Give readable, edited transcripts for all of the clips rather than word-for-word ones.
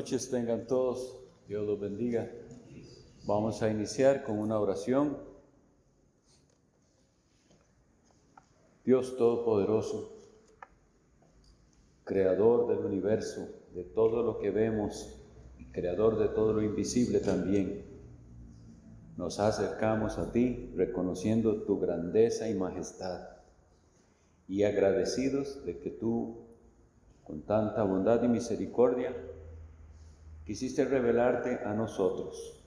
noches tengan todos, Dios los bendiga. Vamos a iniciar con una oración. Dios Todopoderoso, Creador del universo, de todo lo que vemos, y Creador de todo lo invisible también, nos acercamos a ti reconociendo tu grandeza y majestad y agradecidos de que tú, con tanta bondad y misericordia, quisiste revelarte a nosotros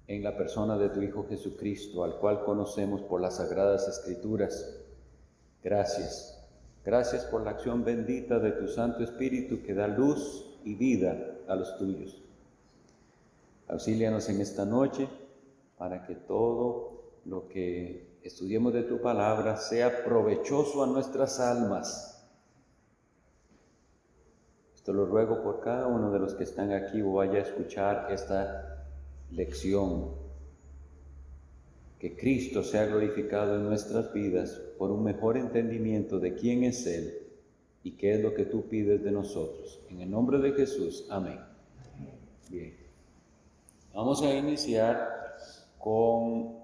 en la persona de tu Hijo Jesucristo, al cual conocemos por las Sagradas Escrituras. Gracias. Gracias por la acción bendita de tu Santo Espíritu que da luz y vida a los tuyos. Auxílianos en esta noche para que todo lo que estudiemos de tu palabra sea provechoso a nuestras almas. Esto lo ruego por cada uno de los que están aquí o vaya a escuchar esta lección. Que Cristo sea glorificado en nuestras vidas por un mejor entendimiento de quién es Él y qué es lo que tú pides de nosotros. En el nombre de Jesús, amén. Bien. Vamos a iniciar con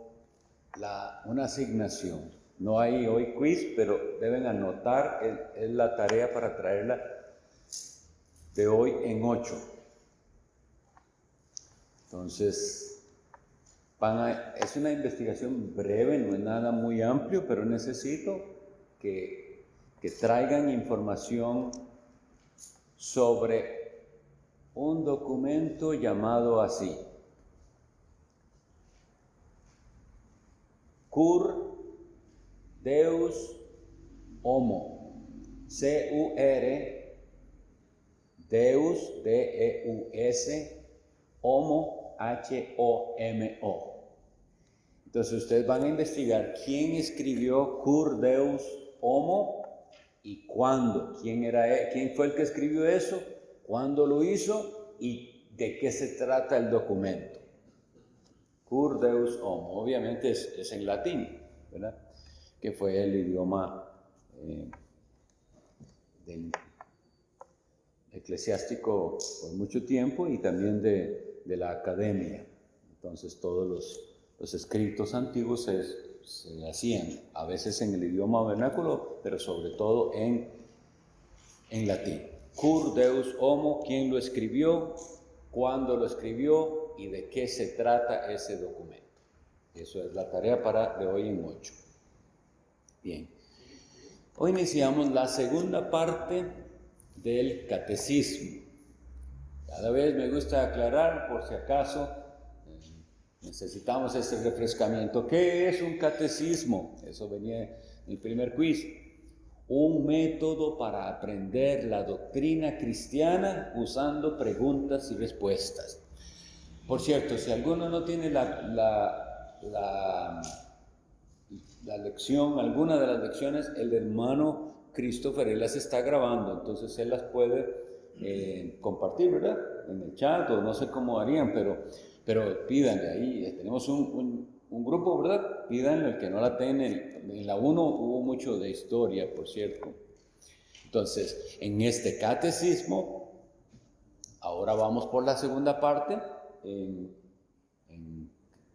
una asignación. No hay hoy quiz, pero deben anotar, es la tarea para traerla de hoy en 8. Entonces, es una investigación breve, no es nada muy amplio, pero necesito que traigan información sobre un documento llamado así: Cur Deus Homo, C-U-R Deus, D-E-U-S, Homo, H-O-M-O. Entonces ustedes van a investigar quién escribió Cur Deus Homo y cuándo, quién fue el que escribió eso, cuándo lo hizo y de qué se trata el documento. Cur Deus Homo, obviamente es en latín, ¿verdad? Que fue el idioma del eclesiástico por mucho tiempo y también de la academia. Entonces todos los escritos antiguos se hacían a veces en el idioma vernáculo, pero sobre todo en latín. Cur Deus Homo, quién lo escribió, cuándo lo escribió y de qué se trata ese documento. Eso es la tarea de hoy en 8. Bien, hoy iniciamos la segunda parte del catecismo. Cada vez me gusta aclarar, por si acaso necesitamos ese refrescamiento. ¿Qué es un catecismo? Eso venía en el primer quiz. Un método para aprender la doctrina cristiana usando preguntas y respuestas. Por cierto, si alguno no tiene la lección, alguna de las lecciones, el hermano Christopher, él las está grabando, entonces él las puede compartir, ¿verdad? En el chat, o no sé cómo harían, pero pídanle ahí, tenemos un grupo, ¿verdad? Pídanle, el que no la tiene, en la 1 hubo mucho de historia, por cierto. Entonces, en este catecismo, ahora vamos por la segunda parte,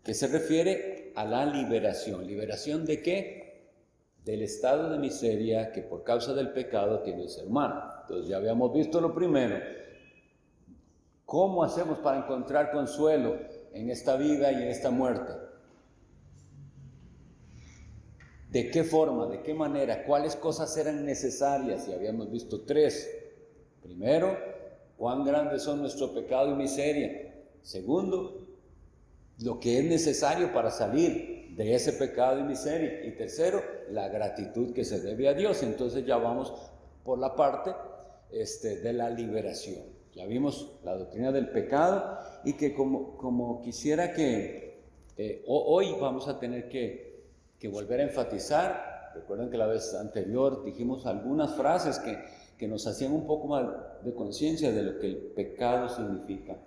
que se refiere a la liberación. ¿Liberación de qué? Del estado de miseria que por causa del pecado tiene el ser humano. Entonces ya habíamos visto lo primero. ¿Cómo hacemos para encontrar consuelo en esta vida y en esta muerte? ¿De qué forma? ¿De qué manera? ¿Cuáles cosas eran necesarias? Y habíamos visto 3. Primero, cuán grandes son nuestro pecado y miseria. Segundo, lo que es necesario para salir de ese pecado y miseria. Y tercero, la gratitud que se debe a Dios. Entonces ya vamos por la parte de la liberación. Ya vimos la doctrina del pecado y que como quisiera que hoy vamos a tener que volver a enfatizar. Recuerden que la vez anterior dijimos algunas frases que nos hacían un poco más de conciencia de lo que el pecado significa.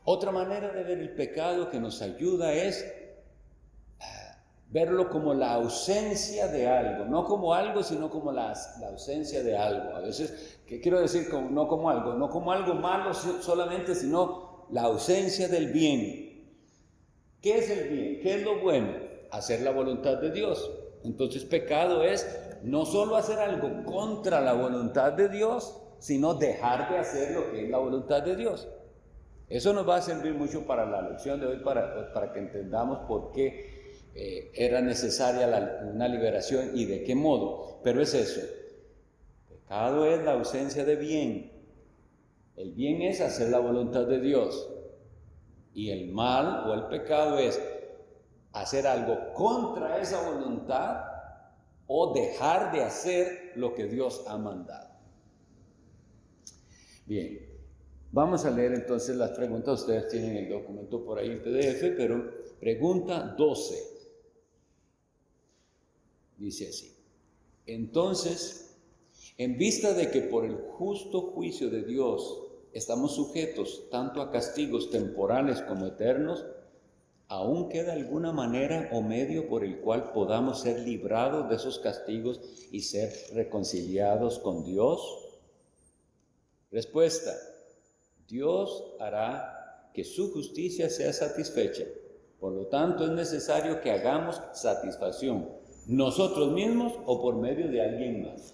Otra manera de ver el pecado que nos ayuda es verlo como la ausencia de algo, no como algo, sino como la ausencia de algo. A veces, ¿qué quiero decir con no como algo? No como algo malo solamente, sino la ausencia del bien. ¿Qué es el bien? ¿Qué es lo bueno? Hacer la voluntad de Dios. Entonces, pecado es no solo hacer algo contra la voluntad de Dios, sino dejar de hacer lo que es la voluntad de Dios. Eso nos va a servir mucho para la lección de hoy, para que entendamos por qué era necesaria una liberación y de qué modo. Pero es eso, pecado es la ausencia de bien. El bien es hacer la voluntad de Dios. Y el mal o el pecado es hacer algo contra esa voluntad o dejar de hacer lo que Dios ha mandado. Bien, vamos a leer entonces las preguntas. Ustedes tienen el documento por ahí en PDF, pero pregunta 12. Dice así: entonces, en vista de que por el justo juicio de Dios estamos sujetos tanto a castigos temporales como eternos, ¿aún queda alguna manera o medio por el cual podamos ser librados de esos castigos y ser reconciliados con Dios? Respuesta: Dios hará que su justicia sea satisfecha. Por lo tanto, es necesario que hagamos satisfacción, nosotros mismos o por medio de alguien más.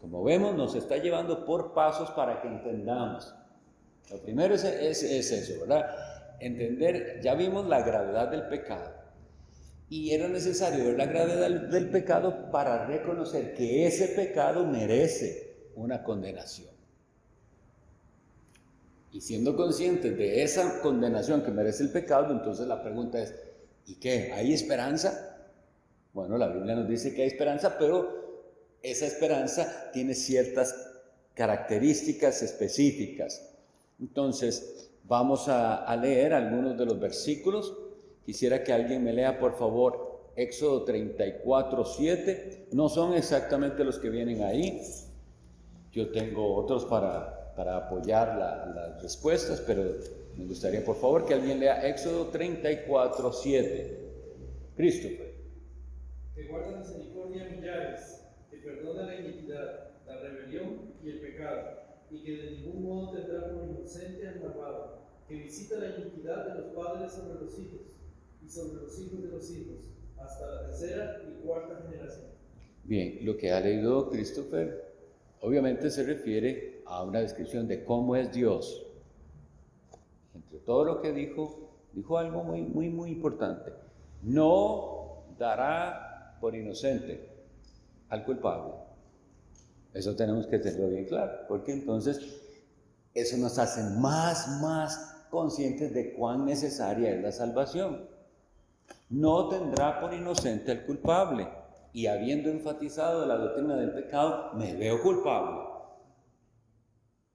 Como vemos, nos está llevando por pasos para que entendamos. Lo primero es eso, ¿verdad? Entender, ya vimos la gravedad del pecado. Y era necesario ver la gravedad del pecado para reconocer que ese pecado merece una condenación. Y siendo conscientes de esa condenación que merece el pecado, entonces la pregunta es, ¿y qué? ¿Hay esperanza? Bueno, la Biblia nos dice que hay esperanza, pero esa esperanza tiene ciertas características específicas. Entonces, vamos a leer algunos de los versículos. Quisiera que alguien me lea, por favor, Éxodo 34:7. No son exactamente los que vienen ahí. Yo tengo otros para apoyar las respuestas, pero me gustaría, por favor, que alguien lea Éxodo 34:7. Christopher. Que guarda misericordia a millares, que perdona la iniquidad, la rebelión y el pecado, y que de ningún modo tendrá por inocente al malvado, que visita la iniquidad de los padres sobre los hijos, y sobre los hijos de los hijos, hasta la tercera y cuarta generación. Bien, lo que ha leído Christopher obviamente se refiere a una descripción de cómo es Dios. Entre todo lo que dijo algo muy importante. No dará por inocente al culpable. Eso tenemos que tenerlo bien claro, porque entonces eso nos hace más conscientes de cuán necesaria es la salvación. No tendrá por inocente al culpable. Y habiendo enfatizado la doctrina del pecado, me veo culpable.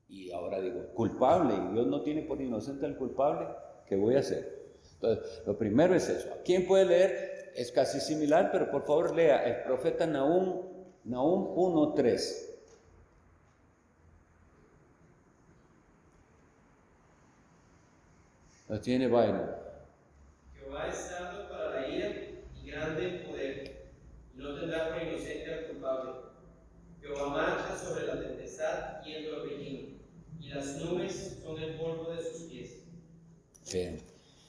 Y ahora digo, culpable, y Dios no tiene por inocente al culpable, ¿qué voy a hacer? Entonces, lo primero es eso. ¿Quién puede leer? Es casi similar, pero por favor lea el profeta Nahum 1:3. Lo tiene Byron. Jehová es santo para la ira y grande en poder, y no tendrá por inocente al culpable. Jehová marcha sobre la tempestad y el torbellino, y las nubes son el polvo de sus pies. Bien.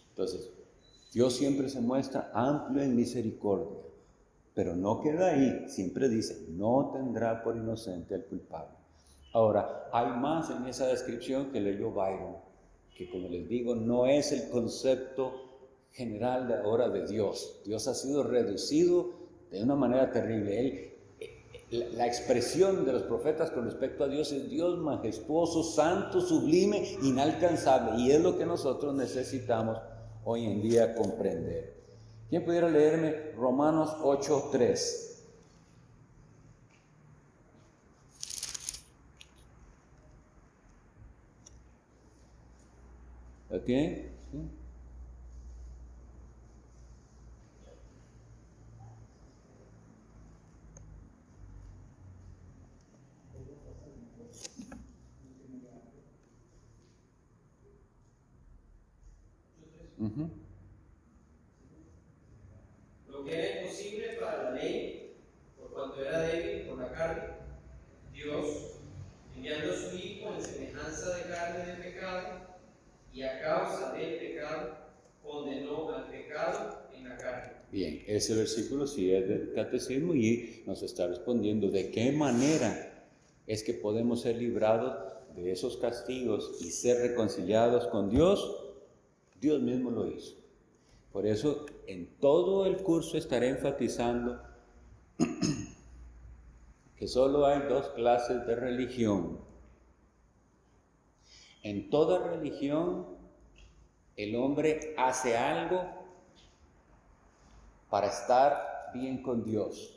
Entonces, Dios siempre se muestra amplio en misericordia, pero no queda ahí, siempre dice, no tendrá por inocente al culpable. Ahora, hay más en esa descripción que leyó Byron, que como les digo, no es el concepto general de ahora de Dios. Dios ha sido reducido de una manera terrible. La expresión de los profetas con respecto a Dios es Dios majestuoso, santo, sublime, inalcanzable, y es lo que nosotros necesitamos hoy en día comprender. ¿Quién pudiera leerme Romanos 8:3? ¿Lo tienen? ¿Sí? Lo que era imposible para la ley, por cuanto era débil por la carne, Dios, enviando a su Hijo en semejanza de carne de pecado, y a causa del pecado, condenó al pecado en la carne. Bien, ese versículo sí es del catecismo y nos está respondiendo de qué manera es que podemos ser librados de esos castigos y ser reconciliados con Dios. Dios mismo lo hizo. Por eso en todo el curso estaré enfatizando que solo hay dos clases de religión. En toda religión el hombre hace algo para estar bien con Dios.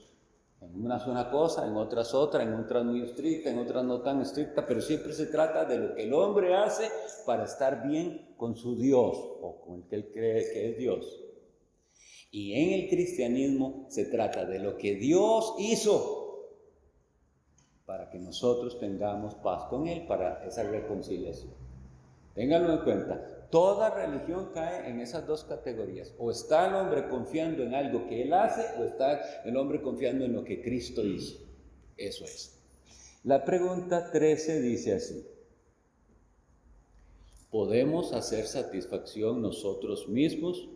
En unas una cosa, en otras otra, en otras muy estricta, en otras no tan estricta, pero siempre se trata de lo que el hombre hace para estar bien con su Dios o con el que él cree que es Dios. Y en el cristianismo se trata de lo que Dios hizo para que nosotros tengamos paz con Él, para esa reconciliación. Ténganlo en cuenta, toda religión cae en esas dos categorías. O está el hombre confiando en algo que él hace, o está el hombre confiando en lo que Cristo hizo. Eso es. La pregunta 13 dice así: ¿podemos hacer satisfacción nosotros mismos?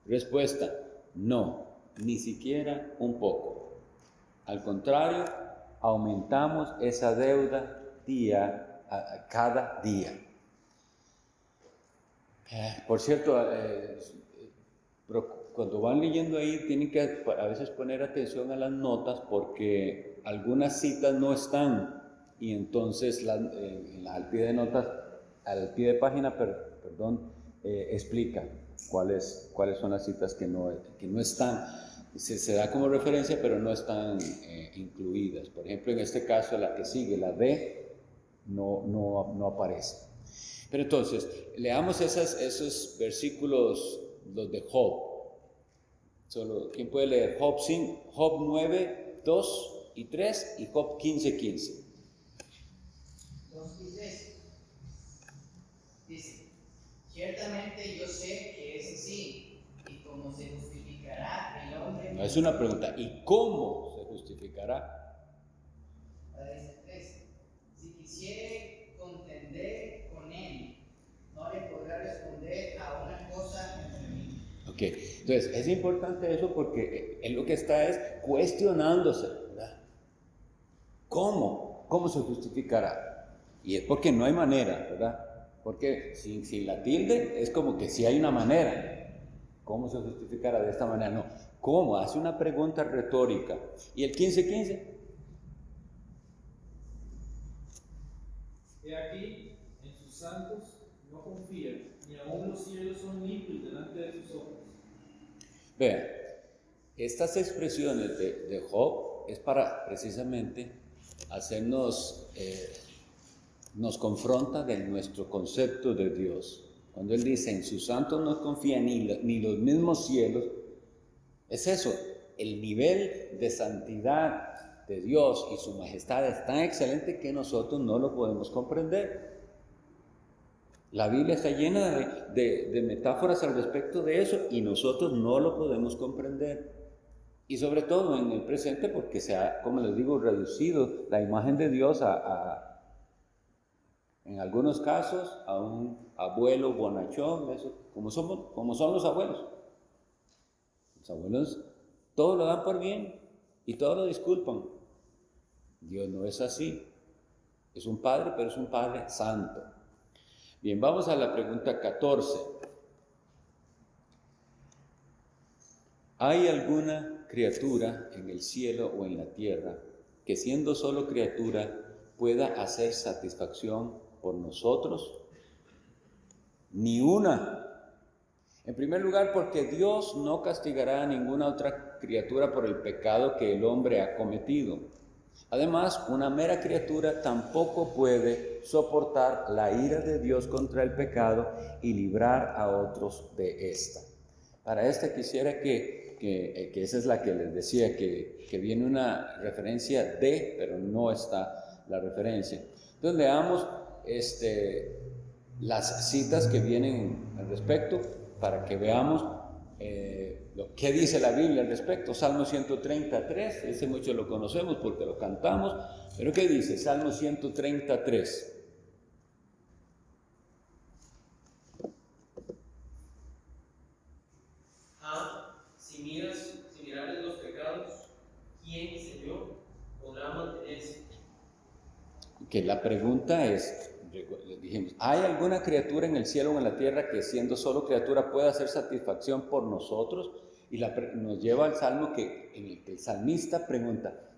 Respuesta: no, ni siquiera un poco. Al contrario, aumentamos esa deuda cada día. Por cierto, cuando van leyendo ahí tienen que a veces poner atención a las notas porque algunas citas no están y entonces al pie de notas, al pie de página, explica cuáles son las citas que no están. Se da como referencia pero no están incluidas. Por ejemplo, en este caso la que sigue, la D, no aparece. Pero entonces, leamos esos versículos, los de Job. ¿Quién puede leer? Job 9, 2 y 3 y Job 15, 15. 2 y 3. Dice: ciertamente yo sé que es así, y cómo se justificará el hombre. No, es una pregunta. ¿Y cómo se justificará? Ahora dice 3. Si quisiere contender con él, no le podrá responder a una cosa entre mí. Ok, entonces es importante eso porque él lo que está es cuestionándose, ¿verdad? ¿Cómo se justificará? Y es porque no hay manera, ¿verdad? Porque sin la tilde es como que sí hay una manera. ¿Cómo se justificará de esta manera? No. ¿Cómo? Hace una pregunta retórica. ¿Y el 15:15? He aquí, en sus santos no confía, ni aun los cielos son limpios delante de sus ojos. Vean, estas expresiones de Job es para precisamente hacernos, nos confronta de nuestro concepto de Dios. Cuando él dice, en sus santos no confía ni los mismos cielos, es eso, el nivel de santidad de Dios y su majestad es tan excelente que nosotros no lo podemos comprender. La Biblia está llena de metáforas al respecto de eso y nosotros no lo podemos comprender. Y sobre todo en el presente porque se ha, como les digo, reducido la imagen de Dios en algunos casos a un abuelo bonachón, eso, como son los abuelos. Los abuelos todo lo dan por bien y todo lo disculpan. Dios no es así. Es un padre, pero es un padre santo. Bien, vamos a la pregunta 14. ¿Hay alguna criatura en el cielo o en la tierra que siendo solo criatura pueda hacer satisfacción por nosotros? Ni una. En primer lugar, porque Dios no castigará a ninguna otra criatura por el pecado que el hombre ha cometido. Además, una mera criatura tampoco puede soportar la ira de Dios contra el pecado y librar a otros de esta. Para quisiera que esa es la que les decía, que viene una referencia de, pero no está la referencia. Entonces leamos las citas que vienen al respecto para que veamos lo que dice la Biblia al respecto. Salmo 133, ese muchos lo conocemos porque lo cantamos, pero ¿qué dice? Salmo 133. Si mirares los pecados, ¿quién, Señor, podrá mantenerse? Que la pregunta es, dijimos, ¿hay alguna criatura en el cielo o en la tierra que siendo solo criatura pueda hacer satisfacción por nosotros? Y nos lleva al salmo en el que el salmista pregunta,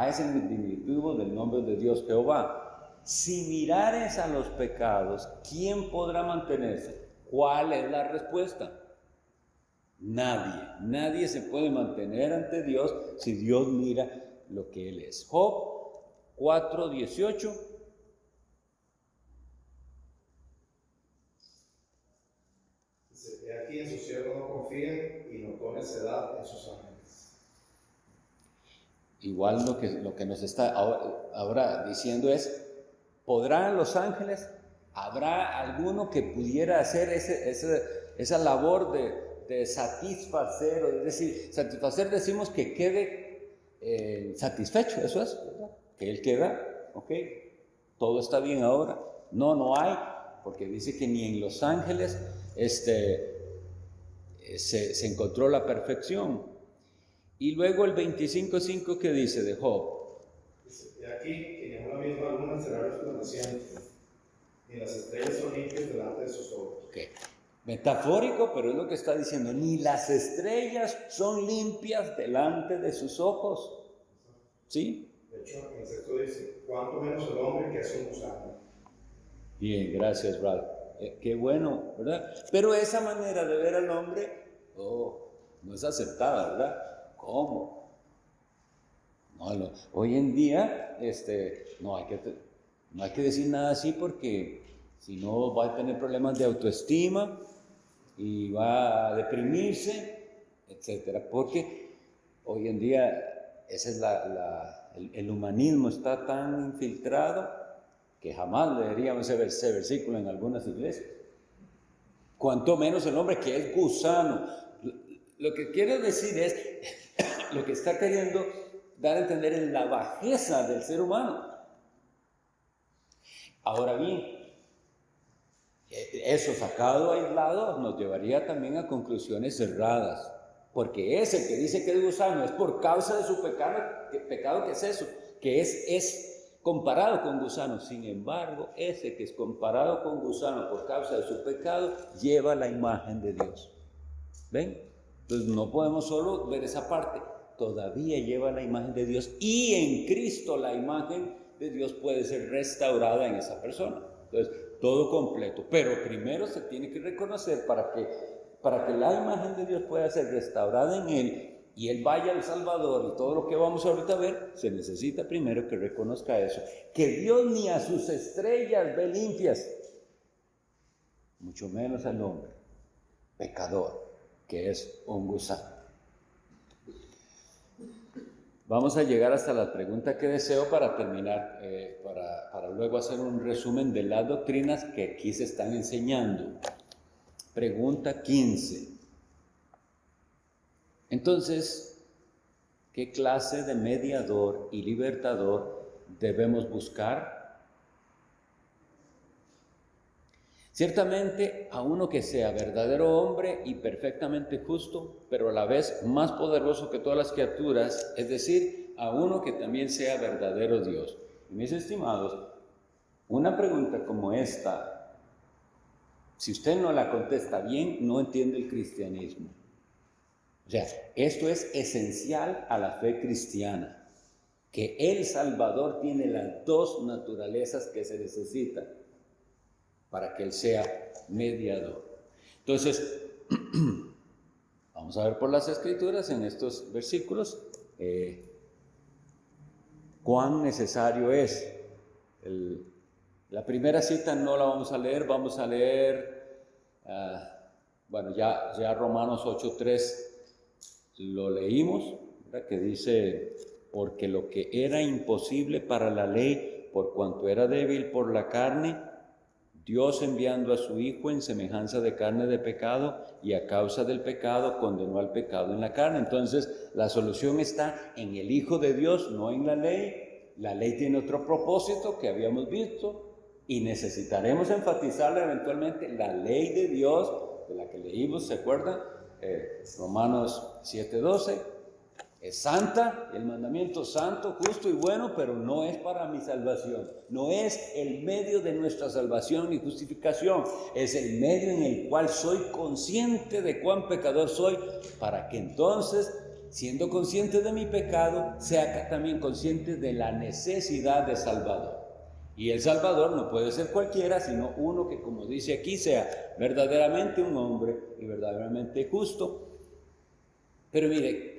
es el diminutivo del nombre de Dios Jehová. Si mirares a los pecados, ¿quién podrá mantenerse? ¿Cuál es la respuesta? Nadie se puede mantener ante Dios si Dios mira lo que Él es. Job 4:18. Dice, aquí en su siervo no confíen y no tomen sedad en sus ángeles. Igual lo que nos está ahora diciendo es, ¿podrán los ángeles? ¿Habrá alguno que pudiera hacer esa labor de satisfacer? O es decir, satisfacer decimos que quede satisfecho, eso es, ¿verdad? Que él queda, ok, todo está bien ahora. No hay, porque dice que ni en los ángeles se encontró la perfección. Y luego el 25:5 que dice de Job. Dice, y aquí que ni una misma luna será resplandeciente, ni las estrellas son limpias delante de sus ojos. Okay. Metafórico, pero es lo que está diciendo, ni las estrellas son limpias delante de sus ojos. ¿Sí? De hecho, en el texto dice, cuánto menos el hombre que es un gusano. Bien, gracias, Brad. Qué bueno, ¿verdad? Pero esa manera de ver al hombre, no es aceptada, ¿verdad? ¿Cómo? No, hoy en día, no hay que decir nada así porque si no va a tener problemas de autoestima y va a deprimirse, etcétera. Porque hoy en día ese es el humanismo está tan infiltrado que jamás leeríamos ese versículo en algunas iglesias. Cuanto menos el hombre que es gusano. Lo que quiero decir es, lo que está queriendo dar a entender es la bajeza del ser humano. Ahora bien, eso sacado aislado nos llevaría también a conclusiones cerradas. Porque ese que dice que es gusano es por causa de su pecado. ¿Qué pecado que es eso? Que es comparado con gusano. Sin embargo, ese que es comparado con gusano por causa de su pecado lleva la imagen de Dios. ¿Ven? Entonces no podemos solo ver esa parte. Todavía lleva la imagen de Dios y en Cristo la imagen de Dios puede ser restaurada en esa persona. Entonces, todo completo. Pero primero se tiene que reconocer para que la imagen de Dios pueda ser restaurada en él y él vaya al Salvador y todo lo que vamos ahorita a ver, se necesita primero que reconozca eso. Que Dios ni a sus estrellas ve limpias, mucho menos al hombre pecador, que es un gusano. Vamos a llegar hasta la pregunta que deseo para terminar, para luego hacer un resumen de las doctrinas que aquí se están enseñando. Pregunta 15. Entonces, ¿qué clase de mediador y libertador debemos buscar? Ciertamente a uno que sea verdadero hombre y perfectamente justo, pero a la vez más poderoso que todas las criaturas, es decir, a uno que también sea verdadero Dios. Y mis estimados, una pregunta como esta, si usted no la contesta bien, no entiende el cristianismo. O sea, esto es esencial a la fe cristiana, que el Salvador tiene las dos naturalezas que se necesitan para que Él sea mediador. Entonces, vamos a ver por las Escrituras en estos versículos cuán necesario es. La primera cita no la vamos a leer, vamos a leer, ya Romanos 8:3 lo leímos, ¿verdad? Que dice, porque lo que era imposible para la ley, por cuanto era débil por la carne, Dios enviando a su Hijo en semejanza de carne de pecado y a causa del pecado condenó al pecado en la carne. Entonces la solución está en el Hijo de Dios, no en la ley. La ley tiene otro propósito que habíamos visto y necesitaremos enfatizarla eventualmente. La ley de Dios, de la que leímos, ¿se acuerdan? Romanos 7:12. Es santa, el mandamiento santo, justo y bueno, pero no es para mi salvación. No es el medio de nuestra salvación ni justificación. Es el medio en el cual soy consciente de cuán pecador soy, para que entonces, siendo consciente de mi pecado, sea también consciente de la necesidad de Salvador. Y el Salvador no puede ser cualquiera, sino uno que, como dice aquí, sea verdaderamente un hombre y verdaderamente justo. Pero mire,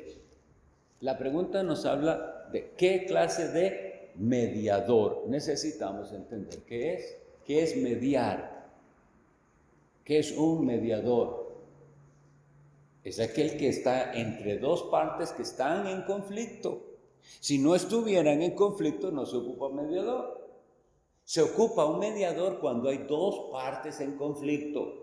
la pregunta nos habla de qué clase de mediador necesitamos entender. ¿Qué es mediar? ¿Qué es un mediador? Es aquel que está entre dos partes que están en conflicto. Si no estuvieran en conflicto, no se ocupa un mediador. Se ocupa un mediador cuando hay dos partes en conflicto.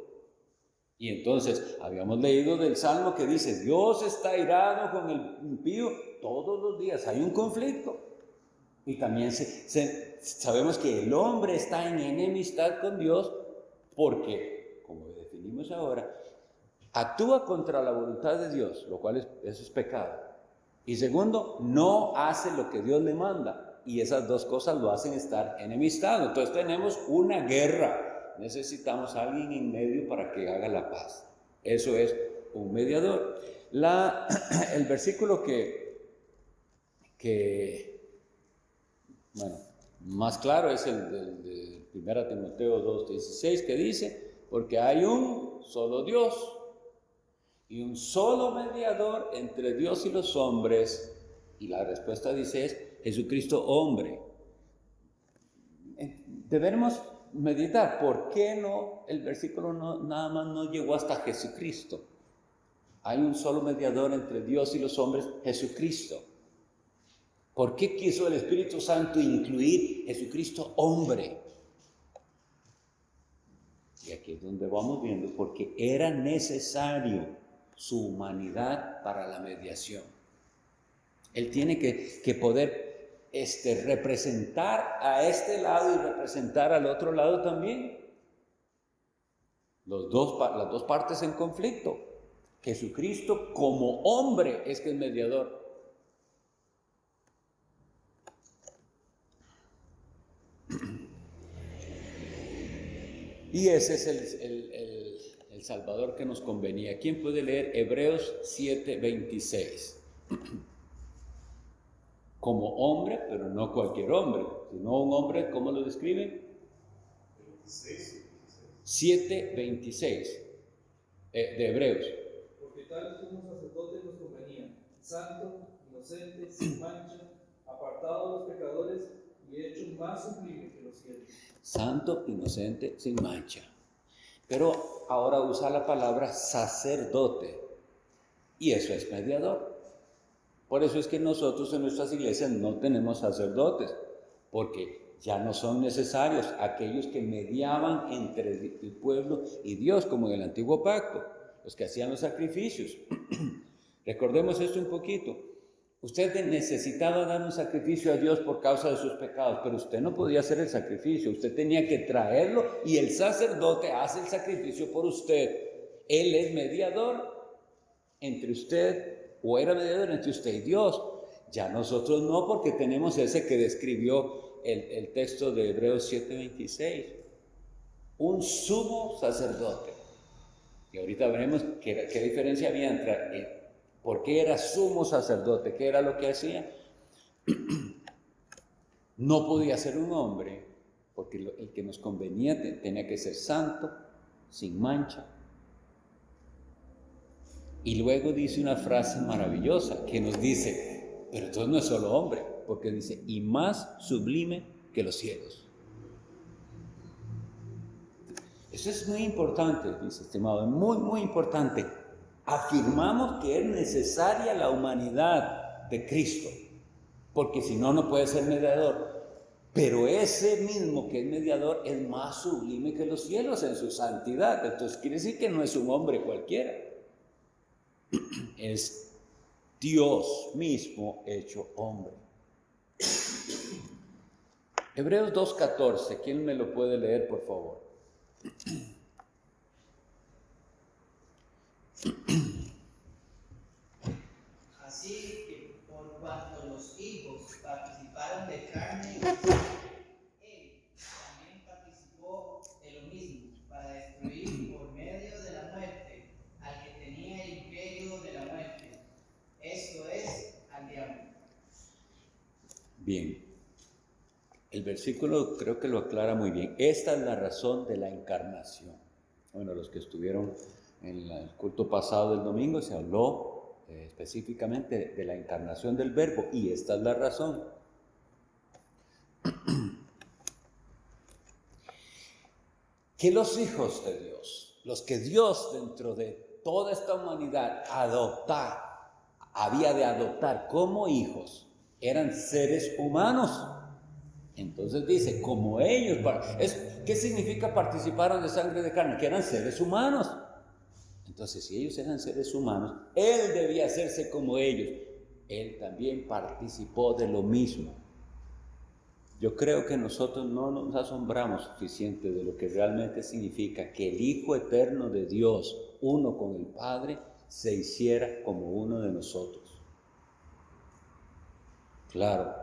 Y entonces, habíamos leído del Salmo que dice, Dios está airado con el impío todos los días. Hay un conflicto. Y también sabemos que el hombre está en enemistad con Dios porque, como definimos ahora, actúa contra la voluntad de Dios, lo cual eso es pecado. Y segundo, no hace lo que Dios le manda. Y esas dos cosas lo hacen estar enemistado. Entonces tenemos una guerra. Necesitamos a alguien en medio para que haga la paz. Eso es un mediador. El versículo más claro es el de 1 Timoteo 2:16, que dice, porque hay un solo Dios y un solo mediador entre Dios y los hombres. Y la respuesta dice es Jesucristo hombre. Debemos meditar, ¿por qué no el versículo nada más no llegó hasta Jesucristo? Hay un solo mediador entre Dios y los hombres, Jesucristo. ¿Por qué quiso el Espíritu Santo incluir Jesucristo hombre? Y aquí es donde vamos viendo, porque era necesario su humanidad para la mediación. Él tiene que poder representar a este lado y representar al otro lado también. Las dos partes en conflicto. Jesucristo como hombre es que es mediador. Y ese es el Salvador que nos convenía. ¿Quién puede leer Hebreos 7:26? Como hombre, pero no cualquier hombre, sino un hombre, ¿cómo lo describen? 7:26 de Hebreos. Porque tal sumo sacerdote nos convenía, santo, inocente, sin mancha, apartado de los pecadores y hecho más sublime que los cielos. Santo, inocente, sin mancha. Pero ahora usa la palabra sacerdote, y eso es mediador. Por eso es que nosotros en nuestras iglesias no tenemos sacerdotes, porque ya no son necesarios aquellos que mediaban entre el pueblo y Dios, como en el antiguo pacto, los que hacían los sacrificios. Recordemos esto un poquito. Usted necesitaba dar un sacrificio a Dios por causa de sus pecados, pero usted no podía hacer el sacrificio, usted tenía que traerlo y el sacerdote hace el sacrificio por usted. Él es mediador entre usted, o era mediador entre usted y Dios. Ya nosotros no, porque tenemos ese que describió el texto de Hebreos 7:26. Un sumo sacerdote. Y ahorita veremos qué diferencia había entre por qué era sumo sacerdote, qué era lo que hacía. No podía ser un hombre, porque el que nos convenía tenía que ser santo, sin mancha. Y luego dice una frase maravillosa que nos dice, pero entonces no es solo hombre, porque dice, y más sublime que los cielos. Eso es muy importante, dice estimado, muy, muy importante. Afirmamos que es necesaria la humanidad de Cristo, porque si no, no puede ser mediador. Pero ese mismo que es mediador es más sublime que los cielos en su santidad. Entonces quiere decir que no es un hombre cualquiera. Es Dios mismo hecho hombre. Hebreos 2:14, ¿quién me lo puede leer, por favor? Así que por cuanto los hijos participaron de carne y sangre, él también participó de lo mismo, para destruir por medio de la muerte al que tenía el imperio de la muerte, esto es, al diablo. Bien, el versículo creo que lo aclara muy bien. Esta es la razón de la encarnación. Bueno, los que estuvieron en el culto pasado del domingo se habló específicamente de la encarnación del Verbo, y esta es la razón. Que los hijos de Dios, los que Dios dentro de toda esta humanidad había de adoptar como hijos, eran seres humanos. Entonces dice, como ellos, ¿qué significa participaron de sangre de carne? Que eran seres humanos. Entonces, si ellos eran seres humanos, Él debía hacerse como ellos. Él también participó de lo mismo. Yo creo que nosotros no nos asombramos suficiente de lo que realmente significa que el Hijo eterno de Dios, uno con el Padre, se hiciera como uno de nosotros. Claro,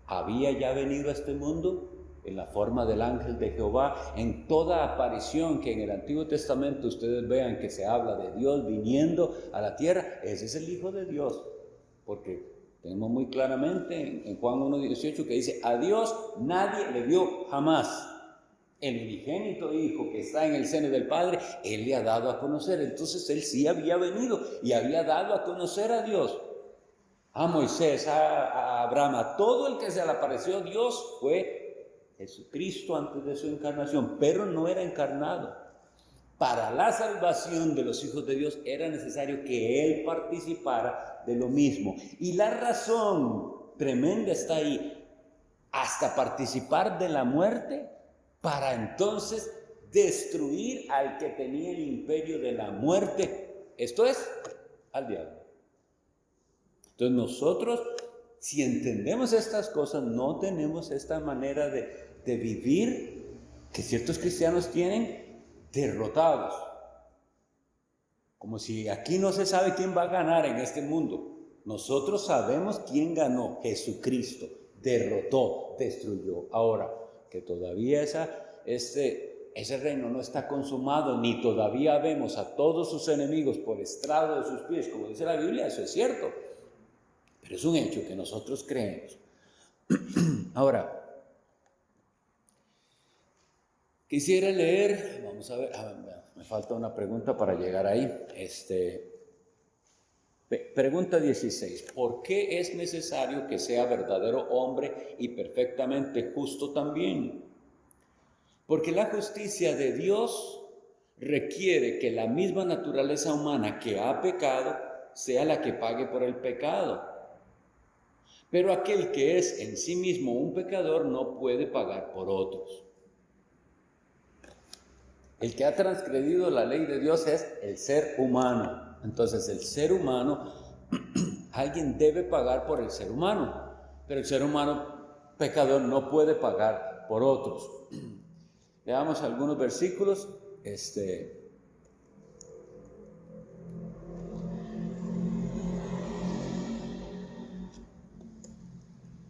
había ya venido a este mundo en la forma del ángel de Jehová. En toda aparición que en el Antiguo Testamento ustedes vean que se habla de Dios viniendo a la tierra, ese es el Hijo de Dios, porque tenemos muy claramente en Juan 1:18 que dice, a Dios nadie le vio jamás. El unigénito Hijo que está en el seno del Padre, Él le ha dado a conocer. Entonces Él sí había venido y había dado a conocer a Dios. A Moisés, a Abraham, a todo el que se le apareció Dios fue Jesucristo antes de su encarnación, pero no era encarnado. Para la salvación de los hijos de Dios era necesario que Él participara de lo mismo. Y la razón tremenda está ahí, hasta participar de la muerte, para entonces destruir al que tenía el imperio de la muerte, esto es, al diablo. Entonces nosotros, si entendemos estas cosas, no tenemos esta manera de vivir que ciertos cristianos tienen derrotados. Como si aquí no se sabe quién va a ganar en este mundo. Nosotros sabemos quién ganó, Jesucristo, derrotó, destruyó. Ahora, que todavía ese reino no está consumado, ni todavía vemos a todos sus enemigos por estrado de sus pies, como dice la Biblia, eso es cierto. Pero es un hecho que nosotros creemos. Ahora, quisiera leer, vamos a ver, me falta una pregunta para llegar ahí. Pregunta 16. ¿Por qué es necesario que sea verdadero hombre y perfectamente justo también? Porque la justicia de Dios requiere que la misma naturaleza humana que ha pecado sea la que pague por el pecado. Pero aquel que es en sí mismo un pecador no puede pagar por otros. El que ha transgredido la ley de Dios es el ser humano. Entonces el ser humano, alguien debe pagar por el ser humano, pero el ser humano pecador no puede pagar por otros. Veamos algunos versículos.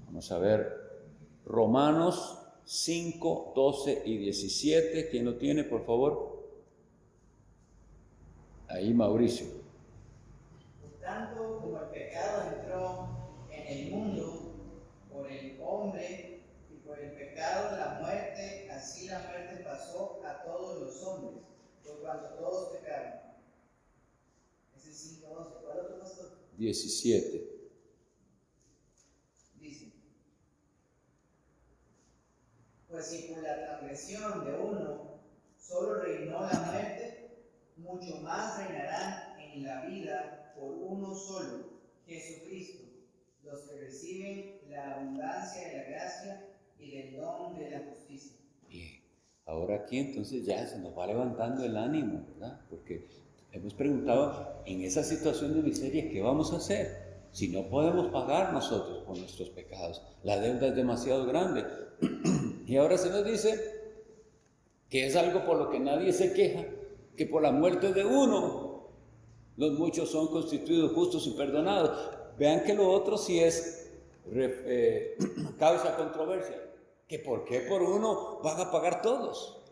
Vamos a ver, Romanos 5, 12 y 17. ¿Quién lo tiene, por favor? Ahí, Mauricio. Por tanto, como el pecado entró en el mundo por el hombre y por el pecado la muerte, así la muerte pasó a todos los hombres, por cuanto todos pecaron. Ese es 5, 12. ¿Cuál otro pastor? 17. Dice, pues si por la transgresión de uno solo reinó la muerte, mucho más reinarán en la vida por uno solo, Jesucristo, los que reciben la abundancia de la gracia y del don de la justicia. Y ahora aquí entonces ya se nos va levantando el ánimo, ¿verdad? Porque hemos preguntado, en esa situación de miseria, ¿qué vamos a hacer? Si no podemos pagar nosotros por nuestros pecados, la deuda es demasiado grande. Y ahora se nos dice que es algo por lo que nadie se queja, que por la muerte de uno, los muchos son constituidos justos y perdonados. Vean que lo otro sí es causa controversia, que por qué por uno van a pagar todos.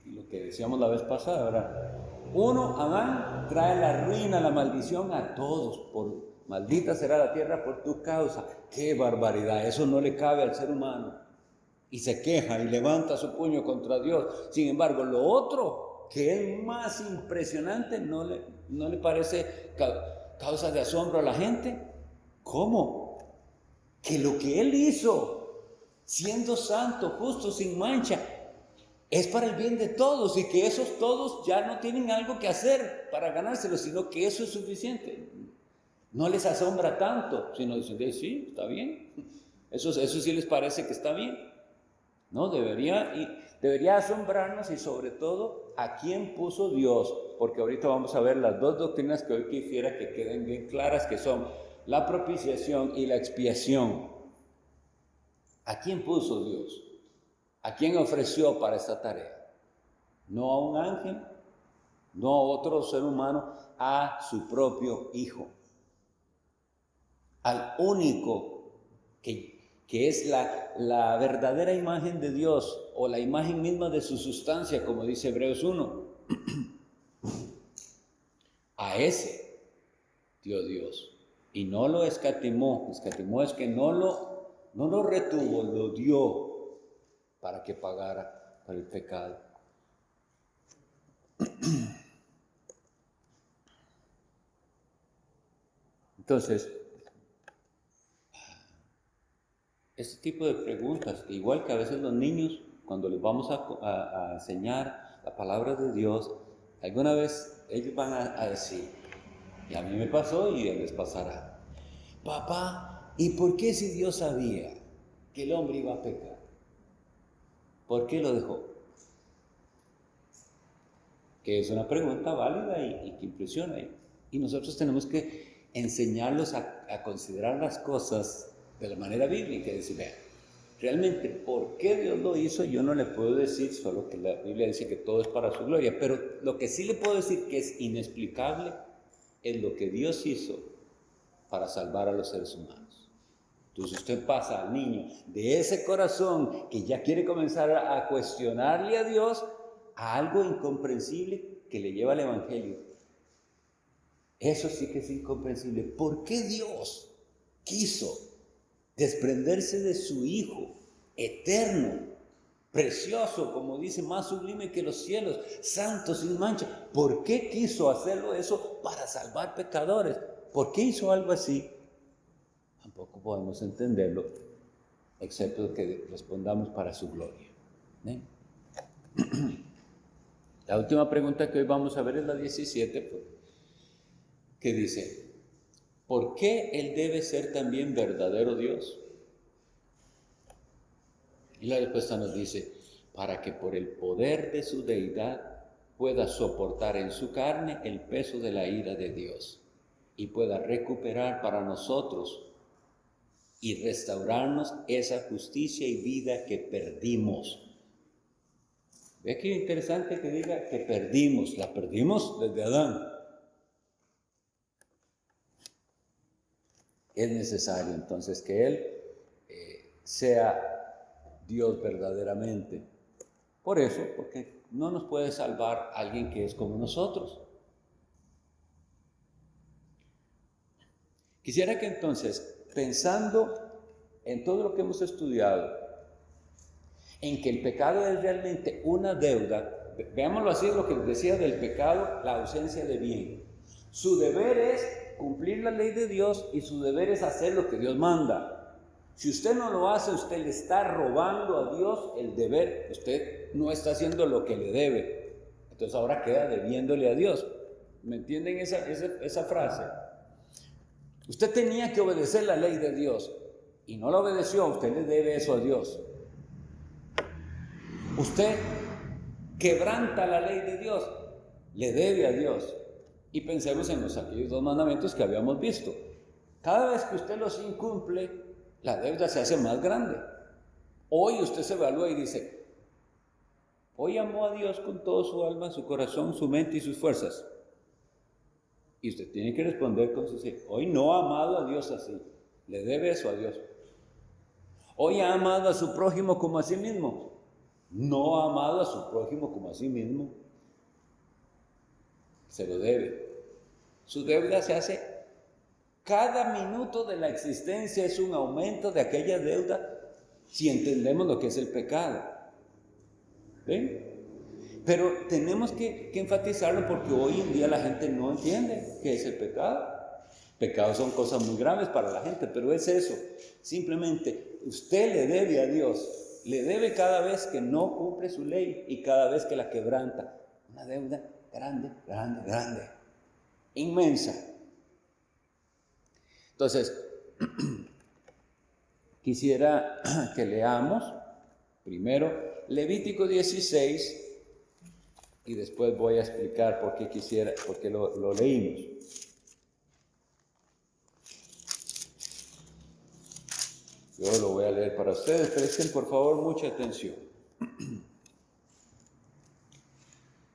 Lo que decíamos la vez pasada, ¿verdad? Uno, Adán, trae la ruina, la maldición a todos. Maldita será la tierra por tu causa. ¡Qué barbaridad! Eso no le cabe al ser humano. Y se queja y levanta su puño contra Dios. Sin embargo, lo otro, que es más impresionante, ¿no le parece causa de asombro a la gente? ¿Cómo? Que lo que Él hizo, siendo santo, justo, sin mancha, es para el bien de todos, y que esos todos ya no tienen algo que hacer para ganárselo, sino que eso es suficiente. No les asombra tanto, sino dicen, sí, está bien. Eso sí les parece que está bien. No, debería asombrarnos, y sobre todo a quién puso Dios, porque ahorita vamos a ver las dos doctrinas que hoy quisiera que queden bien claras, que son la propiciación y la expiación. ¿A quién puso Dios? ¿A quién ofreció para esta tarea? No a un ángel, no a otro ser humano, a su propio Hijo. Al único que es la verdadera imagen de Dios, o la imagen misma de su sustancia, como dice Hebreos 1. A ese dio Dios. Y no lo escatimó. Escatimó es que no lo retuvo, lo dio para que pagara por el pecado. Entonces, este tipo de preguntas, igual que a veces los niños, cuando les vamos a enseñar la palabra de Dios, alguna vez ellos van a decir, y a mí me pasó y les pasará, papá, ¿y por qué si Dios sabía que el hombre iba a pecar? ¿Por qué lo dejó? Que es una pregunta válida y que impresiona. Y nosotros tenemos que enseñarlos a considerar las cosas de la manera bíblica, y decir, vean, realmente, ¿por qué Dios lo hizo? Yo no le puedo decir, solo que la Biblia dice que todo es para su gloria, pero lo que sí le puedo decir que es inexplicable es lo que Dios hizo para salvar a los seres humanos. Entonces usted pasa al niño de ese corazón que ya quiere comenzar a cuestionarle a Dios, a algo incomprensible que le lleva al Evangelio. Eso sí que es incomprensible. ¿Por qué Dios quiso desprenderse de su Hijo eterno, precioso, como dice, más sublime que los cielos, santo, sin mancha? ¿Por qué quiso hacerlo eso para salvar pecadores? ¿Por qué hizo algo así? Tampoco podemos entenderlo, excepto que respondamos para su gloria. La última pregunta que hoy vamos a ver es la 17, que dice, ¿por qué Él debe ser también verdadero Dios? Y la respuesta nos dice, para que por el poder de su deidad pueda soportar en su carne el peso de la ira de Dios y pueda recuperar para nosotros y restaurarnos esa justicia y vida que perdimos. ¿Ve qué interesante que diga que perdimos? La perdimos desde Adán. Es necesario entonces que Él sea Dios verdaderamente. Por eso, porque no nos puede salvar alguien que es como nosotros. Quisiera que entonces, pensando en todo lo que hemos estudiado, en que el pecado es realmente una deuda, veámoslo así, lo que les decía del pecado, la ausencia de bien. Su deber es cumplir la ley de Dios y su deber es hacer lo que Dios manda. Si usted no lo hace, usted le está robando a Dios el deber. Usted no está haciendo lo que le debe. Entonces ahora queda debiéndole a Dios. ¿Me entienden esa frase? Usted tenía que obedecer la ley de Dios. y no lo obedeció, usted le debe eso a Dios. Usted quebranta la ley de Dios, le debe a Dios. Y pensemos en aquellos 2 mandamientos que habíamos visto. Cada vez que usted los incumple, la deuda se hace más grande. Hoy usted se evalúa y dice, hoy amó a Dios con todo su alma, su corazón, su mente y sus fuerzas. Y usted tiene que responder con sinceridad, hoy no ha amado a Dios así, le debe eso a Dios. Hoy ha amado a su prójimo como a sí mismo, no ha amado a su prójimo como a sí mismo, se lo debe. Su deuda se hace, cada minuto de la existencia es un aumento de aquella deuda, si entendemos lo que es el pecado. ¿Ven? Pero tenemos que enfatizarlo porque hoy en día la gente no entiende qué es el pecado. Pecados son cosas muy graves para la gente, pero es eso. Simplemente usted le debe a Dios, le debe cada vez que no cumple su ley y cada vez que la quebranta. Una deuda grande, grande, grande, inmensa. Entonces, quisiera que leamos primero Levítico 16 y después voy a explicar por qué lo leímos. Yo lo voy a leer para ustedes, presten por favor mucha atención.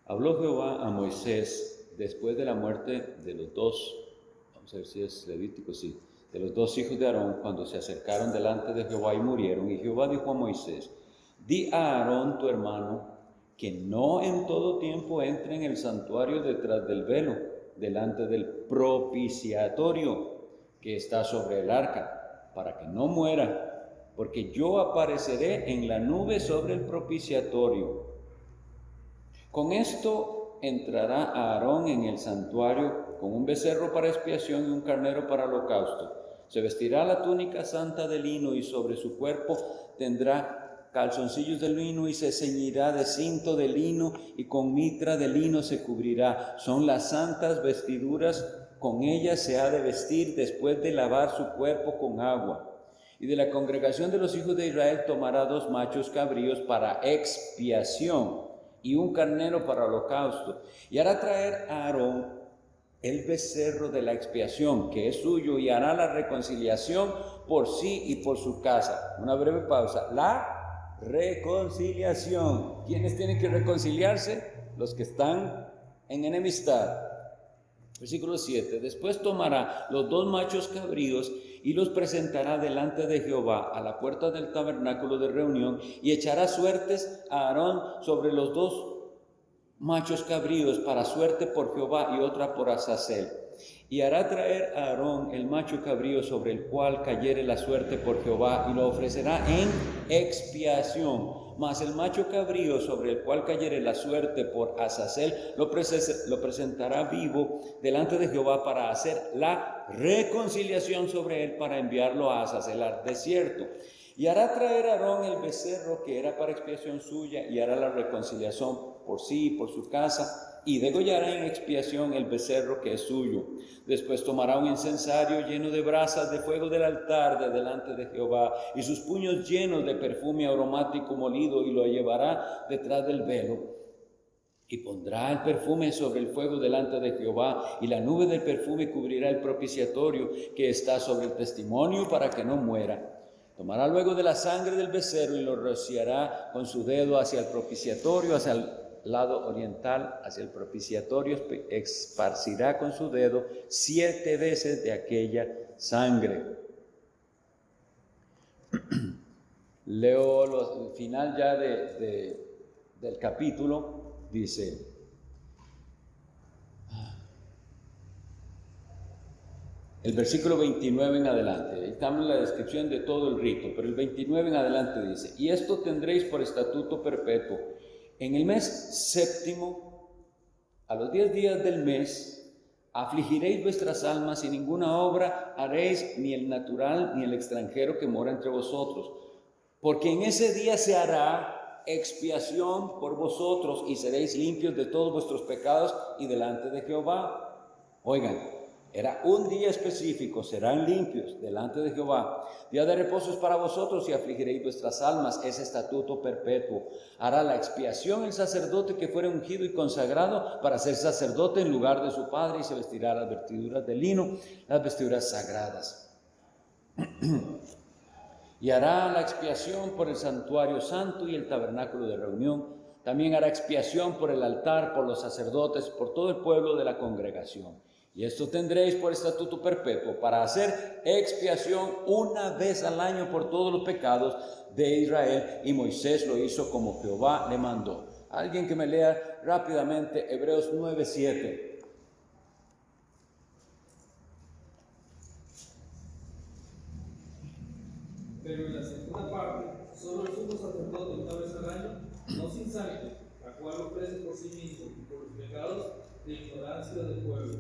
Habló Jehová a Moisés después de la muerte de los 2, vamos a ver si es Levítico, sí, de los 2 hijos de Aarón, cuando se acercaron delante de Jehová y murieron. Y Jehová dijo a Moisés, di a Aarón tu hermano, que no en todo tiempo entre en el santuario detrás del velo, delante del propiciatorio que está sobre el arca, para que no muera, porque yo apareceré en la nube sobre el propiciatorio. Con esto entrará Aarón en el santuario con un becerro para expiación y un carnero para holocausto. Se vestirá la túnica santa de lino y sobre su cuerpo tendrá calzoncillos de lino y se ceñirá de cinto de lino y con mitra de lino se cubrirá. Son las santas vestiduras, con ellas se ha de vestir después de lavar su cuerpo con agua. Y de la congregación de los hijos de Israel tomará 2 machos cabríos para expiación y un carnero para holocausto. Y hará traer a Aarón el becerro de la expiación, que es suyo, y hará la reconciliación por sí y por su casa. Una breve pausa. La reconciliación. ¿Quiénes tienen que reconciliarse? Los que están en enemistad. Versículo 7. Después tomará los 2 machos cabríos y los presentará delante de Jehová a la puerta del tabernáculo de reunión, y echará suertes a Aarón sobre los 2 machos cabríos, para suerte por Jehová y otra por Azazel. Y hará traer a Aarón el macho cabrío sobre el cual cayere la suerte por Jehová, y lo ofrecerá en expiación. Mas el macho cabrío sobre el cual cayere la suerte por Azazel lo presentará vivo delante de Jehová para hacer la reconciliación sobre él, para enviarlo a Azazel al desierto. Y hará traer a Aarón el becerro que era para expiación suya, y hará la reconciliación por sí y por su casa, y degollará en expiación el becerro que es suyo. Después tomará un incensario lleno de brasas de fuego del altar de delante de Jehová, y sus puños llenos de perfume aromático molido, y lo llevará detrás del velo. Y pondrá el perfume sobre el fuego delante de Jehová, y la nube del perfume cubrirá el propiciatorio que está sobre el testimonio, para que no muera. Tomará luego de la sangre del becerro y lo rociará con su dedo hacia el propiciatorio, hacia el lado oriental, hacia el propiciatorio, esparcirá con su dedo 7 veces de aquella sangre. Leo el final ya del capítulo, dice: el versículo 29 en adelante, ahí estamos en la descripción de todo el rito, pero el 29 en adelante dice: y esto tendréis por estatuto perpetuo. En el mes séptimo, a los 10 días del mes, afligiréis vuestras almas, y ninguna obra haréis, ni el natural ni el extranjero que mora entre vosotros, porque en ese día se hará expiación por vosotros, y seréis limpios de todos vuestros pecados y delante de Jehová. Oigan, Era un día específico, serán limpios delante de Jehová. Día de reposo es para vosotros y afligiréis vuestras almas. Es estatuto perpetuo. Hará la expiación el sacerdote que fuere ungido y consagrado para ser sacerdote en lugar de su padre, y se vestirá las vestiduras de lino, las vestiduras sagradas. Y hará la expiación por el santuario santo y el tabernáculo de reunión. También hará expiación por el altar, por los sacerdotes, por todo el pueblo de la congregación. Y esto tendréis por estatuto perpetuo, para hacer expiación una vez al año por todos los pecados de Israel. Y Moisés lo hizo como Jehová le mandó. Alguien que me lea rápidamente Hebreos 9:7. Pero en la segunda parte, solo el sumo sacerdote una vez al año, no sin sangre, la cual ofrece por sí mismo y por los pecados de ignorancia del pueblo.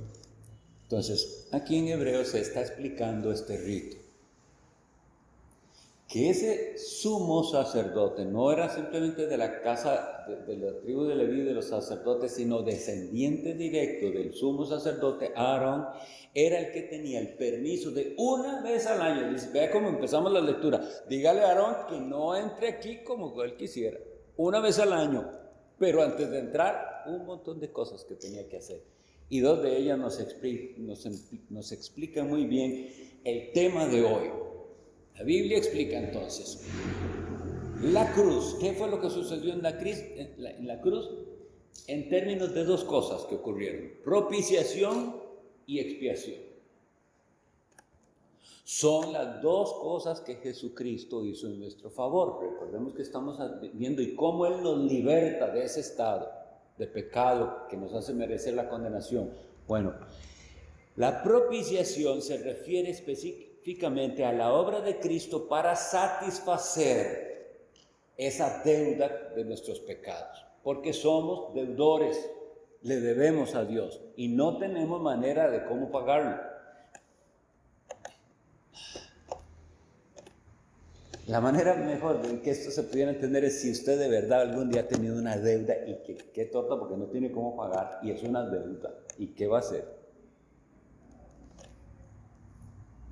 Entonces, aquí en Hebreos se está explicando este rito. Que ese sumo sacerdote no era simplemente de la casa de la tribu de Leví, de los sacerdotes, sino descendiente directo del sumo sacerdote Aarón. Era el que tenía el permiso de una vez al año. Dice, vea cómo empezamos la lectura. Dígale a Aarón que no entre aquí como él quisiera. Una vez al año. Pero antes de entrar, un montón de cosas que tenía que hacer. Y dos de ellas nos explican muy bien el tema de hoy. La Biblia explica entonces la cruz. ¿Qué fue lo que sucedió en la cruz? En términos de dos cosas que ocurrieron: propiciación y expiación. Son las dos cosas que Jesucristo hizo en nuestro favor. Recordemos que estamos viendo y cómo Él nos liberta de ese estado de pecado que nos hace merecer la condenación. Bueno, la propiciación se refiere específicamente a la obra de Cristo para satisfacer esa deuda de nuestros pecados, porque somos deudores, le debemos a Dios y no tenemos manera de cómo pagarlo. La manera mejor de que esto se pudiera entender es si usted de verdad algún día ha tenido una deuda y que qué torta porque no tiene cómo pagar y es una deuda. ¿Y qué va a hacer?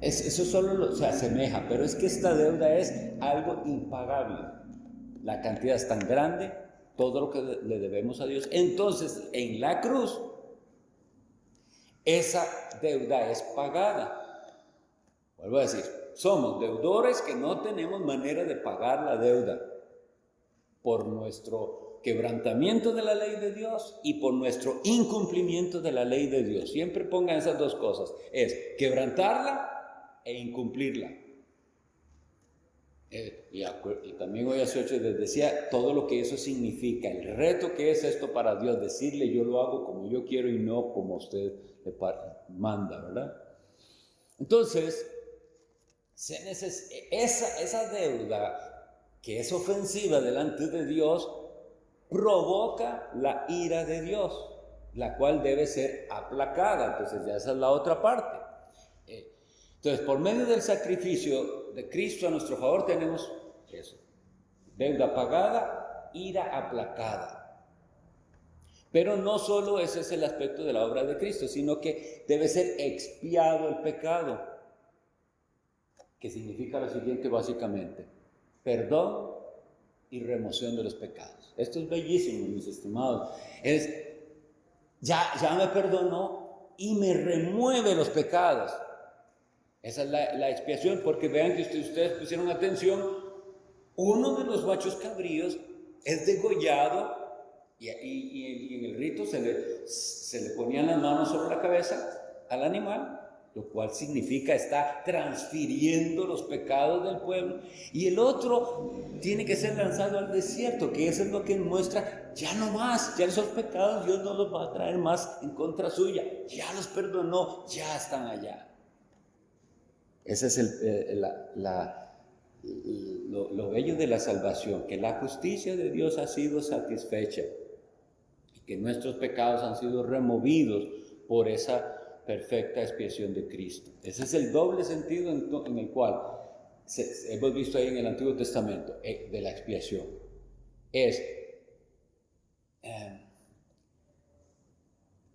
Eso solo se asemeja, pero es que esta deuda es algo impagable. La cantidad es tan grande, todo lo que le debemos a Dios. Entonces, en la cruz, esa deuda es pagada. Vuelvo a decir, somos deudores que no tenemos manera de pagar la deuda por nuestro quebrantamiento de la ley de Dios y por nuestro incumplimiento de la ley de Dios. Siempre pongan esas dos cosas, es quebrantarla e incumplirla. Y también hoy hace 8 les decía todo lo que eso significa, el reto que es esto para Dios, decirle yo lo hago como yo quiero y no como usted le manda, ¿verdad? Entonces, esa deuda que es ofensiva delante de Dios provoca la ira de Dios, la cual debe ser aplacada. Entonces ya esa es la otra parte. Entonces, por medio del sacrificio de Cristo a nuestro favor tenemos eso: deuda pagada, ira aplacada. Pero no solo ese es el aspecto de la obra de Cristo, sino que debe ser expiado el pecado, que significa lo siguiente básicamente: perdón y remoción de los pecados. Esto es bellísimo, mis estimados. Ya me perdonó y me remueve los pecados. Esa es la expiación, porque vean que ustedes pusieron atención, uno de los machos cabríos es degollado y en el rito se le ponían las manos sobre la cabeza al animal, lo cual significa está transfiriendo los pecados del pueblo, y el otro tiene que ser lanzado al desierto, que eso es lo que muestra, ya no más, ya esos pecados Dios no los va a traer más en contra suya, ya los perdonó, ya están allá. Ese es lo bello de la salvación, que la justicia de Dios ha sido satisfecha y que nuestros pecados han sido removidos por esa perfecta expiación de Cristo. Ese es el doble sentido en el cual hemos visto ahí en el Antiguo Testamento de la expiación. Es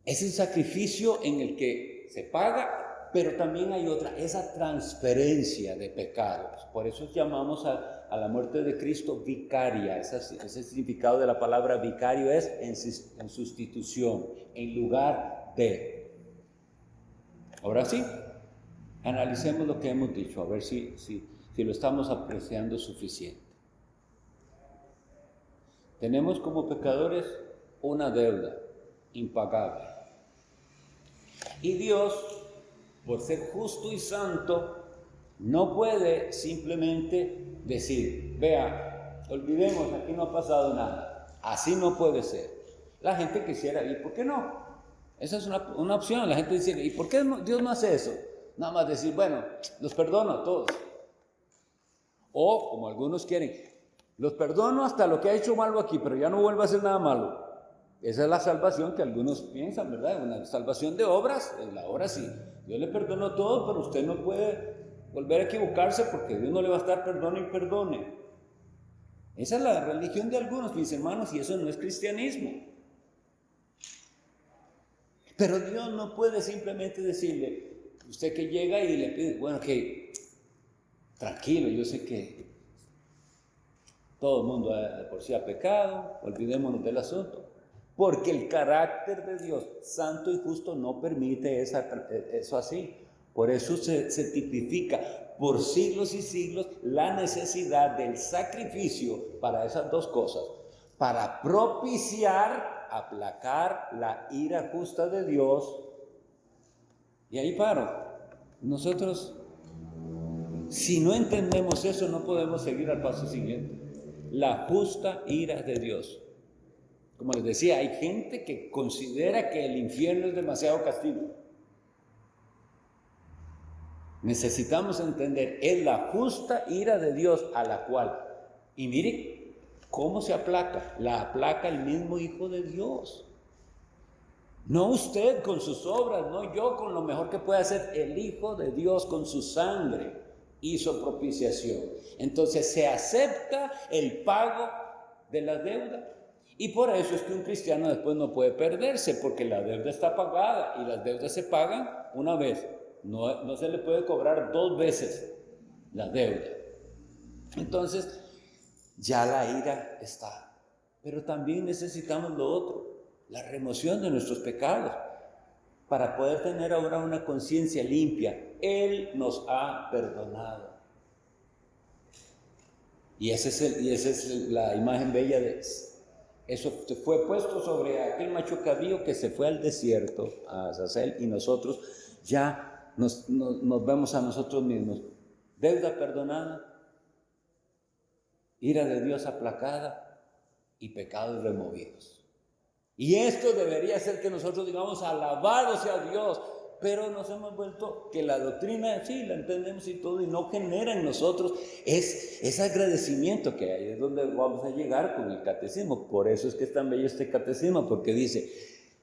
el sacrificio en el que se paga, pero también hay otra, esa transferencia de pecados. Por eso llamamos a la muerte de Cristo vicaria. Ese significado de la palabra vicario es en sustitución, en lugar de. Ahora sí, analicemos lo que hemos dicho, a ver si lo estamos apreciando suficiente. Tenemos como pecadores una deuda impagable. Y Dios, por ser justo y santo, no puede simplemente decir, vea, olvidemos, aquí no ha pasado nada. Así no puede ser. La gente quisiera, ¿y por qué no? Esa es una opción. La gente dice, ¿y por qué Dios no hace eso? Nada más decir, bueno, los perdono a todos. O, como algunos quieren, los perdono hasta lo que ha hecho malo aquí, pero ya no vuelvo a hacer nada malo. Esa es la salvación que algunos piensan, ¿verdad? Una salvación de obras, la obra sí. Dios le perdonó todo, pero usted no puede volver a equivocarse porque Dios no le va a estar perdone y perdone. Esa es la religión de algunos, mis hermanos, y eso no es cristianismo. Pero Dios no puede simplemente decirle, usted que llega y le pide, bueno, que tranquilo, yo sé que todo el mundo por sí ha pecado, olvidémonos del asunto. Porque el carácter de Dios, santo y justo, no permite eso así. Por eso se tipifica por siglos y siglos la necesidad del sacrificio para esas dos cosas. Para propiciar, aplacar la ira justa de Dios. Y ahí paro. Nosotros, si no entendemos eso, no podemos seguir al paso siguiente. La justa ira de Dios. Como les decía, hay gente que considera que el infierno es demasiado castigo. Necesitamos entender, es la justa ira de Dios a la cual, y mire cómo se aplaca, la aplaca el mismo Hijo de Dios. No usted con sus obras, no yo con lo mejor que puede hacer, el Hijo de Dios con su sangre hizo propiciación. Entonces se acepta el pago de la deuda. Y por eso es que un cristiano después no puede perderse, porque la deuda está pagada y las deudas se pagan una vez. No se le puede cobrar dos veces la deuda. Entonces, ya la ira está. Pero también necesitamos lo otro, la remoción de nuestros pecados, para poder tener ahora una conciencia limpia. Él nos ha perdonado. Y esa es la imagen bella de eso. Fue puesto sobre aquel macho cabrío que se fue al desierto, a Azazel, y nosotros ya nos vemos a nosotros mismos. Deuda perdonada, ira de Dios aplacada y pecados removidos. Y esto debería ser que nosotros digamos, alabado sea Dios, pero nos hemos vuelto que la doctrina, sí, la entendemos y todo, y no genera en nosotros ese agradecimiento que hay, es donde vamos a llegar con el catecismo. Por eso es que es tan bello este catecismo, porque dice,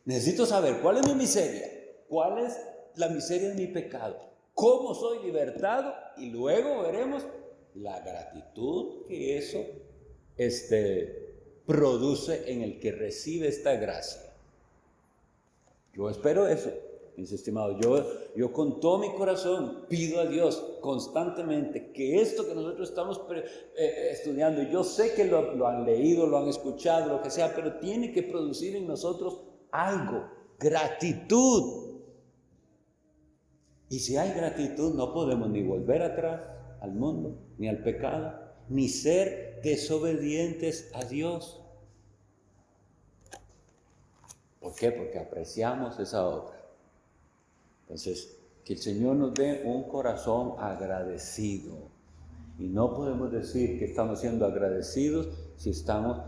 necesito saber cuál es mi miseria, cuál es la miseria de mi pecado, cómo soy libertado, y luego veremos la gratitud que eso produce en el que recibe esta gracia. Yo espero eso, mis estimados. Yo con todo mi corazón pido a Dios constantemente que esto que nosotros estamos estudiando, yo sé que lo han leído, lo han escuchado, lo que sea, pero tiene que producir en nosotros algo, gratitud. Y si hay gratitud, no podemos ni volver atrás al mundo, ni al pecado, ni ser desobedientes a Dios. ¿Por qué? Porque apreciamos esa obra. Entonces, que el Señor nos dé un corazón agradecido. Y no podemos decir que estamos siendo agradecidos si estamos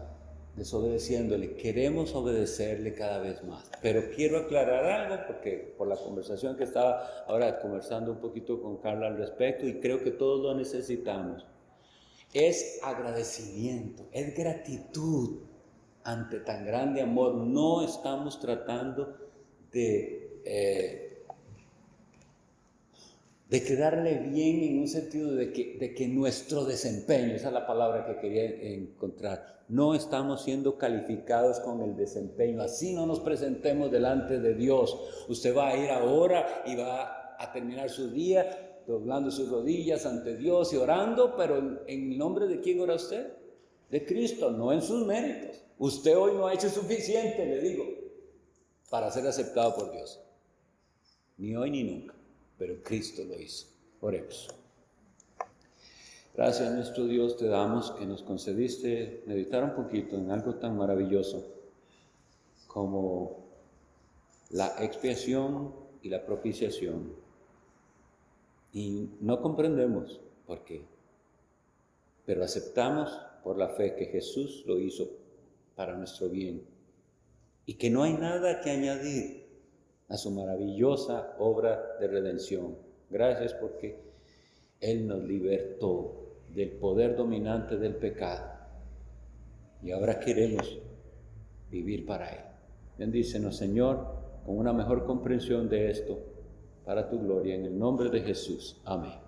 desobedeciéndole. Queremos obedecerle cada vez más. Pero quiero aclarar algo, porque por la conversación que estaba ahora conversando un poquito con Carla al respecto, y creo que todos lo necesitamos. Es agradecimiento, es gratitud ante tan grande amor. No estamos tratando de de quedarle bien en un sentido de que nuestro desempeño, esa es la palabra que quería encontrar, no estamos siendo calificados con el desempeño. Así no nos presentemos delante de Dios. Usted va a ir ahora y va a terminar su día doblando sus rodillas ante Dios y orando, pero en el nombre de ¿quién ora usted? De Cristo, no en sus méritos. Usted hoy no ha hecho suficiente, le digo, para ser aceptado por Dios. Ni hoy ni nunca, pero Cristo lo hizo. Oremos. Gracias, nuestro Dios, te damos que nos concediste meditar un poquito en algo tan maravilloso como la expiación y la propiciación. Y no comprendemos por qué, pero aceptamos por la fe que Jesús lo hizo para nuestro bien y que no hay nada que añadir a su maravillosa obra de redención. Gracias porque Él nos libertó del poder dominante del pecado y ahora queremos vivir para Él. Bendícenos, Señor, con una mejor comprensión de esto, para tu gloria, en el nombre de Jesús. Amén.